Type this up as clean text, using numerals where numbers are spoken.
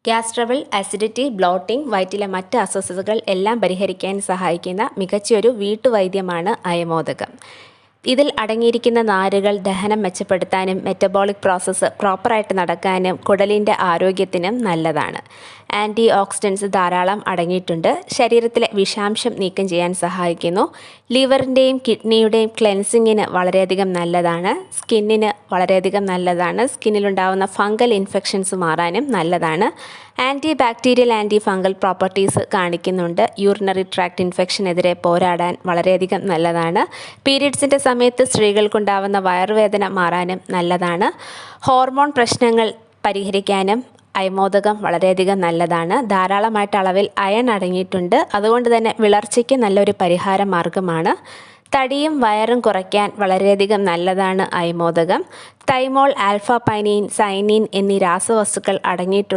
Gas trouble, acidity, blotting, വയറ്റിലെ മറ്റ് അസ്വസ്ഥതകൾ എല്ലാം പരിഹരിക്കാൻ സഹായിക്കുന്ന മികച്ചൊരു വീട്ടുവൈദ്യമാണ് അയമോദകം. ഇതിൽ അടങ്ങിയിരിക്കുന്ന നാരുകൾ ദഹനം മെച്ചപ്പെടുത്താനും മെറ്റബോളിക് പ്രോസസ്സ് പ്രോപ്പറായിട്ട് നടക്കാനും കുടലിൻ്റെ ആരോഗ്യത്തിനും നല്ലതാണ്. ആൻറ്റി ഓക്സിഡൻസ് ധാരാളം അടങ്ങിയിട്ടുണ്ട്. ശരീരത്തിലെ വിഷാംശം നീക്കം ചെയ്യാൻ സഹായിക്കുന്നു. ലിവറിൻ്റെയും കിഡ്നിയുടെയും ക്ലെൻസിങ്ങിന് വളരെയധികം നല്ലതാണ്. സ്കിന്നിന് വളരെയധികം നല്ലതാണ്. സ്കിന്നിലുണ്ടാകുന്ന ഫംഗൽ ഇൻഫെക്ഷൻസ് മാറാനും നല്ലതാണ്. Anti bacterial, anti fungal properties കാണിക്കുന്നുണ്ട്. യൂറിനറി ട്രാക്ട് ഇൻഫെക്ഷനെതിരെ പോരാടാൻ വളരെയധികം നല്ലതാണ്. പീരിയഡ്സിൻ്റെ സമയത്ത് സ്ത്രീകൾക്കുണ്ടാവുന്ന വയറുവേദന മാറാനും നല്ലതാണ്. ഹോർമോൺ പ്രശ്നങ്ങൾ പരിഹരിക്കാനും അയമോദകം വളരെയധികം നല്ലതാണ്. ധാരാളമായിട്ട് അളവിൽ അയൺ അടങ്ങിയിട്ടുണ്ട്. അതുകൊണ്ട് തന്നെ വിളർച്ചയ്ക്ക് നല്ലൊരു പരിഹാര മാർഗമാണ്. തടിയും വയറും കുറയ്ക്കാൻ വളരെയധികം നല്ലതാണ് അയമോദകം. തൈമോൾ, ആൽഫ പൈനീൻ, സൈനീൻ എന്നീ രാസവസ്തുക്കൾ അടങ്ങിയിട്ടുണ്ട്.